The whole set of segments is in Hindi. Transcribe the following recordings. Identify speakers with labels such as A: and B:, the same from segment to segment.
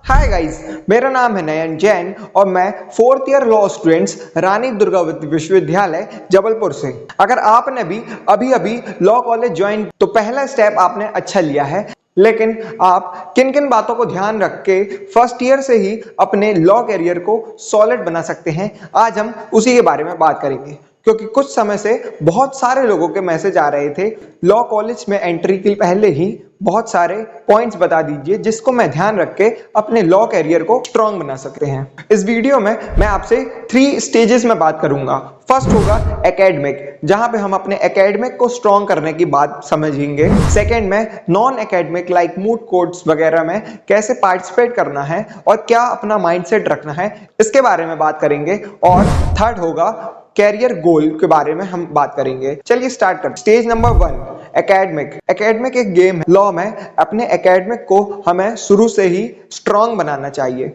A: हाय गाइस, मेरा नाम है नयन जैन और मैं fourth year law students Rani Durgavati विश्वविद्यालय जबलपुर से। अगर आपने भी अभी अभी लॉ कॉलेज ज्वाइन तो पहला स्टेप आपने अच्छा लिया है, लेकिन आप किन किन बातों को ध्यान रख के फर्स्ट ईयर से ही अपने लॉ करियर को सॉलिड बना सकते हैं, आज हम उसी के बारे में बात करेंगे। क्योंकि कुछ समय से बहुत सारे लोगों के मैसेज आ रहे थे, लॉ कॉलेज में एंट्री के पहले ही बहुत सारे पॉइंट्स बता दीजिए जिसको मैं ध्यान रख के अपने लॉ करियर को स्ट्रॉन्ग बना सकते हैं। इस वीडियो में मैं आपसे 3 स्टेजेस में बात करूंगा। फर्स्ट होगा एकेडमिक, जहां पे हम अपने एकेडमिक को स्ट्रॉन्ग करने की बात समझेंगे। सेकंड में non academic like mood courts वगैरह में कैसे पार्टिसिपेट करना है और क्या अपना माइंडसेट रखना है, इसके बारे में बात करेंगे। और थर्ड होगा कैरियर गोल के बारे में हम बात करेंगे। चलिए स्टार्ट करते हैं। Stage number 1 academic. एकेडमिक एक गेम है लॉ में। अपने एकेडमिक को हमें शुरू से ही स्ट्रॉन्ग बनाना चाहिए।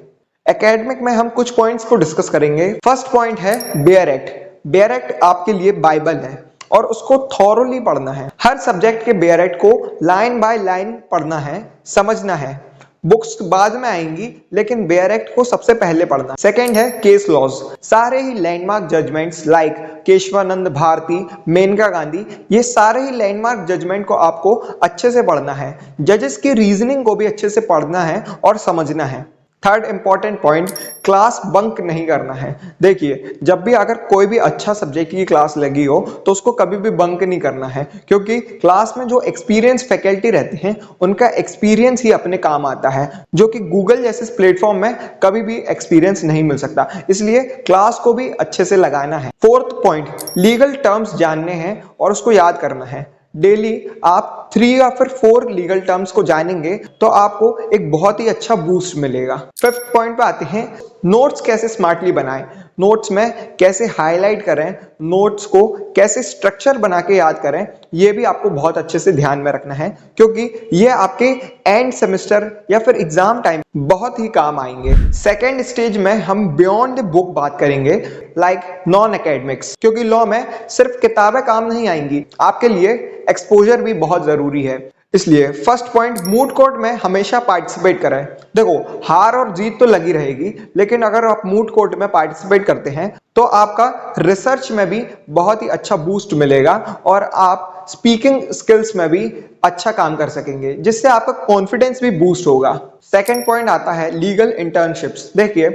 A: एकेडमिक में हम कुछ पॉइंट्स को डिस्कस करेंगे। फर्स्ट पॉइंट है बेयर एक्ट। बेयर एक्ट आपके लिए बाइबल है और उसको थॉरोली पढ़ना है। हर सब्जेक्ट के बेयर एक्ट को लाइन बाय लाइन पढ़ना है, समझना है। बुक्स बाद में आएंगी लेकिन बेयर एक्ट को सबसे पहले पढ़ना। सेकंड है केस लॉज। सारे ही landmark judgments like Kesavananda Bharati, Maneka Gandhi, ये सारे ही लैंडमार्क जजमेंट को आपको अच्छे से पढ़ना है। जजेस की रीजनिंग को भी अच्छे से पढ़ना है और समझना है। Third important point, class bunk नहीं करना है। देखिए, जब भी अगर कोई भी अच्छा सब्जेक्ट की क्लास लगी हो तो उसको कभी भी बंक नहीं करना है, क्योंकि क्लास में जो एक्सपीरियंस फैकल्टी रहते हैं उनका एक्सपीरियंस ही अपने काम आता है, जो कि गूगल जैसे प्लेटफॉर्म में कभी भी एक्सपीरियंस नहीं मिल सकता। इसलिए क्लास को भी अच्छे से लगाना है। फोर्थ पॉइंट, लीगल टर्म्स जानने हैं और उसको याद करना है। डेली आप 3 या फिर 4 लीगल टर्म्स को जानेंगे तो आपको एक बहुत ही अच्छा बूस्ट मिलेगा। फिफ्थ पॉइंट पे आते हैं, नोट्स कैसे स्मार्टली बनाएं। नोट्स में कैसे हाईलाइट करें, नोट्स को कैसे स्ट्रक्चर बना के याद करें, ये भी आपको बहुत अच्छे से ध्यान में रखना है, क्योंकि ये आपके एंड सेमेस्टर या फिर एग्जाम टाइम बहुत ही काम आएंगे। सेकेंड स्टेज में हम बियॉन्ड बुक बात करेंगे लाइक नॉन एकेडमिक्स, क्योंकि लॉ में सिर्फ किताबें काम नहीं आएंगी, आपके लिए एक्सपोजर भी बहुत जरूरी है। इसलिए फर्स्ट पॉइंट, मूड कोर्ट में हमेशा पार्टिसिपेट करें। देखो, हार और जीत तो लगी रहेगी, लेकिन अगर आप मूड कोर्ट में पार्टिसिपेट करते हैं तो आपका रिसर्च में भी बहुत ही अच्छा बूस्ट मिलेगा और आप स्पीकिंग स्किल्स में भी अच्छा काम कर सकेंगे, जिससे आपका कॉन्फिडेंस भी बूस्ट होगा। सेकेंड पॉइंट आता है लीगल इंटर्नशिप्स। देखिए,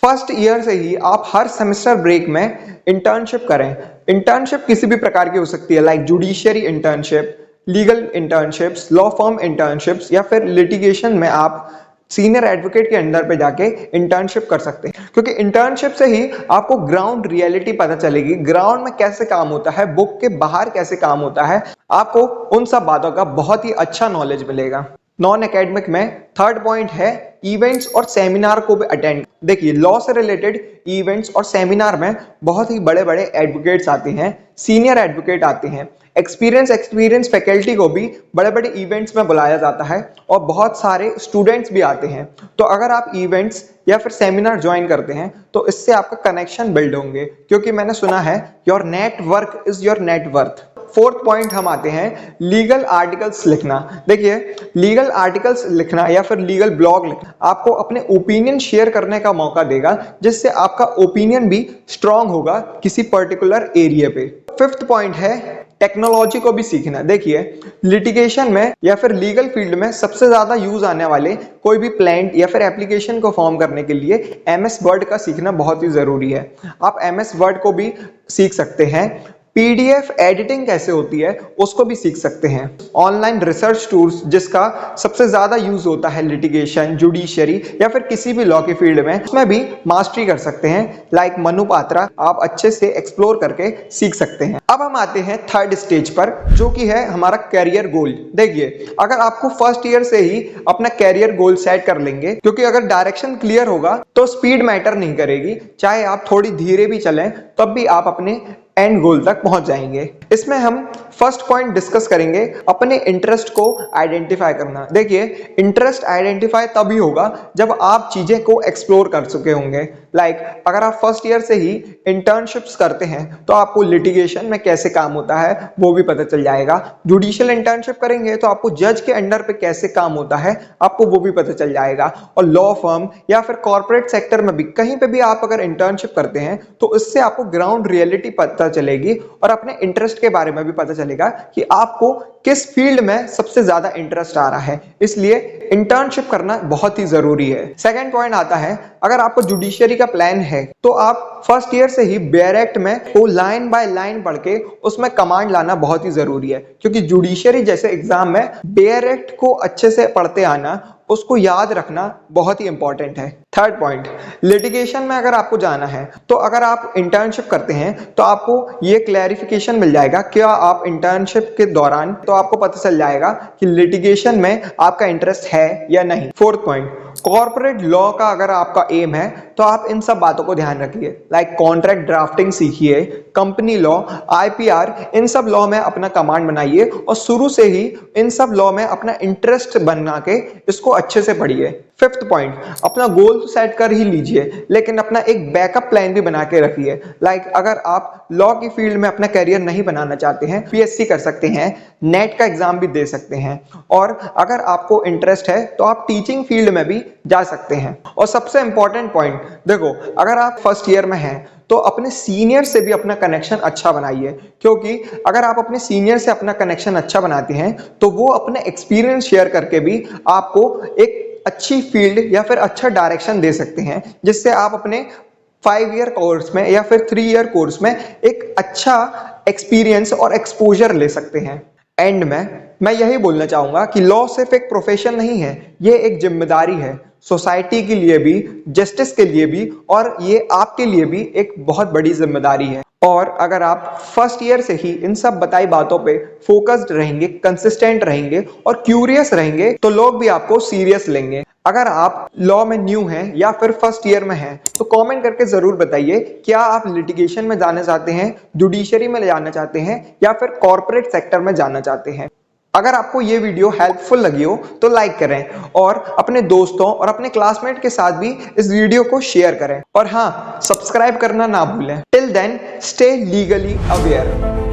A: फर्स्ट ईयर से ही आप हर सेमेस्टर ब्रेक में इंटर्नशिप करें। इंटर्नशिप किसी भी प्रकार की हो सकती है, like judiciary internship, legal internships, law firm internships, या फिर लिटिगेशन में आप सीनियर एडवोकेट के अंडर पे जाके इंटर्नशिप कर सकते हैं, क्योंकि इंटर्नशिप से ही आपको ग्राउंड रियलिटी पता चलेगी, ग्राउंड में कैसे काम होता है, बुक के बाहर कैसे काम होता है। आपको उन सब बातों का बहुत ही अच्छा नॉलेज मिलेगा। नॉन एकेडमिक में थर्ड पॉइंट है इवेंट्स और सेमिनार को भी अटेंड। देखिए, लॉ से रिलेटेड इवेंट्स और सेमिनार में बहुत ही बड़े बड़े एडवोकेट्स आते हैं, सीनियर एडवोकेट आते हैं, एक्सपीरियंस फैकल्टी को भी बड़े बड़े इवेंट्स में बुलाया जाता है और बहुत सारे स्टूडेंट्स भी आते हैं। तो अगर आप इवेंट्स या फिर सेमिनार ज्वाइन करते हैं तो इससे आपका कनेक्शन बिल्ड होंगे, क्योंकि मैंने सुना है your network is your net worth. Fourth point हम आते हैं लीगल आर्टिकल्स लिखना। देखिए, लीगल आर्टिकल्स लिखना या फिर लीगल ब्लॉग लिखना आपको अपने ओपिनियन शेयर करने का मौका देगा, जिससे आपका ओपिनियन भी स्ट्रांग होगा किसी पर्टिकुलर एरिया पे। फिफ्थ पॉइंट है टेक्नोलॉजी को भी सीखना। देखिए, लिटिगेशन में या फिर लीगल फील्ड में सबसे ज्यादा यूज आने वाले कोई भी प्लांट या फिर एप्लीकेशन को फॉर्म करने के लिए MS वर्ड का सीखना बहुत ही जरूरी है। आप MS वर्ड को भी सीख सकते हैं। PDF एडिटिंग कैसे होती है उसको भी सीख सकते हैं। ऑनलाइन रिसर्च टूल्स जिसका सबसे ज्यादा यूज होता है लिटिगेशन, जुडिशियरी या फिर किसी भी लॉ के फील्ड में, उसमें भी मास्टरी कर सकते हैं। लाइक मनुपात्रा आप अच्छे से एक्सप्लोर करके सीख सकते हैं। अब हम आते हैं थर्ड स्टेज पर, जो कि है हमारा कैरियर गोल। देखिए, अगर आपको फर्स्ट ईयर से ही अपना कैरियर गोल सेट कर लेंगे, क्योंकि अगर डायरेक्शन क्लियर होगा तो स्पीड मैटर नहीं करेगी, चाहे आप थोड़ी धीरे भी चलें तब भी आप अपने एंड गोल तक पहुंच जाएंगे। इसमें हम फर्स्ट पॉइंट डिस्कस करेंगे अपने इंटरेस्ट को आइडेंटिफाई करना। देखिए, इंटरेस्ट आइडेंटिफाई तभी होगा जब आप चीजें को एक्सप्लोर कर चुके होंगे। अगर आप फर्स्ट ईयर से ही इंटर्नशिप्स करते हैं तो आपको लिटिगेशन में कैसे काम होता है वो भी पता चल जाएगा। जुडिशियल इंटर्नशिप करेंगे तो आपको जज के अंडर पे कैसे काम होता है आपको वो भी पता चल जाएगा। और लॉ फर्म या फिर कॉर्पोरेट सेक्टर में भी कहीं पे भी आप अगर इंटर्नशिप करते हैं तो इससे आपको ग्राउंड रियलिटी पता चलेगी और अपने इंटरेस्ट के बारे में भी पता चलेगा कि आपको किस फील्ड में सबसे ज्यादा इंटरेस्ट आ रहा है। इसलिए इंटर्नशिप करना बहुत ही जरूरी है। सेकंड पॉइंट आता है, अगर आपको जुडिशियरी का प्लान है तो आप फर्स्ट ईयर से ही बेयर एक्ट में वो लाइन बाय लाइन पढ़ के उसमें कमांड लाना बहुत ही जरूरी है, क्योंकि जुडिशियरी जैसे एग्जाम में बेयर एक्ट को अच्छे से पढ़ते आना, उसको याद रखना बहुत ही इंपॉर्टेंट है। थर्ड पॉइंट, लिटिगेशन में अगर आपको जाना है तो अगर आप इंटर्नशिप करते हैं तो आपको ये क्लैरिफिकेशन मिल जाएगा क्या आप इंटर्नशिप के दौरान, तो आपको पता चल जाएगा कि लिटिगेशन में आपका इंटरेस्ट है या नहीं। फोर्थ पॉइंट, कॉर्पोरेट लॉ का अगर आपका एम है तो आप इन सब बातों को ध्यान रखिए। कॉन्ट्रैक्ट ड्राफ्टिंग सीखिए, कंपनी लॉ, आईपीआर, इन सब लॉ में अपना कमांड बनाइए और शुरू से ही इन सब लॉ में अपना इंटरेस्ट बना के इसको अच्छे से पढ़िए। फिफ्थ पॉइंट, अपना गोल तो सेट कर ही लीजिए लेकिन अपना एक बैकअप प्लान भी बना के रखिए। अगर आप लॉ की फील्ड में अपना करियर नहीं बनाना चाहते हैं, पीएससी कर सकते हैं, नेट का एग्जाम भी दे सकते हैं, और अगर आपको इंटरेस्ट है तो आप टीचिंग फील्ड में भी जा सकते हैं। और सबसे इंपॉर्टेंट पॉइंट, देखो, अगर आप फर्स्ट ईयर में हैं तो अपने सीनियर से भी अपना कनेक्शन अच्छा बनाइए, क्योंकि अगर आप अपने सीनियर से अपना कनेक्शन अच्छा बनाते हैं तो वो अपने एक्सपीरियंस शेयर करके भी आपको एक अच्छी फील्ड या फिर अच्छा डायरेक्शन दे सकते हैं, जिससे आप अपने 5 ईयर कोर्स में या फिर 3 ईयर कोर्स में एक अच्छा एक्सपीरियंस और एक्सपोजर ले सकते हैं। एंड में मैं यही बोलना चाहूंगा कि लॉ सिर्फ एक प्रोफेशन नहीं है, ये एक जिम्मेदारी है, सोसाइटी के लिए भी, जस्टिस के लिए भी, और ये आपके लिए भी एक बहुत बड़ी जिम्मेदारी है। और अगर आप फर्स्ट ईयर से ही इन सब बताई बातों पे फोकस्ड रहेंगे, कंसिस्टेंट रहेंगे और क्यूरियस रहेंगे तो लोग भी आपको सीरियस लेंगे। अगर आप लॉ में न्यू हैं या फिर फर्स्ट ईयर में हैं तो कमेंट करके जरूर बताइए, क्या आप लिटिगेशन में जाना चाहते हैं, जुडिशरी में जाना चाहते हैं या फिर कॉर्पोरेट सेक्टर में जाना चाहते हैं। अगर आपको ये वीडियो हेल्पफुल लगी हो तो लाइक करें और अपने दोस्तों और अपने क्लासमेट के साथ भी इस वीडियो को शेयर करें, और हाँ, सब्सक्राइब करना ना भूलें। Till then, stay legally aware.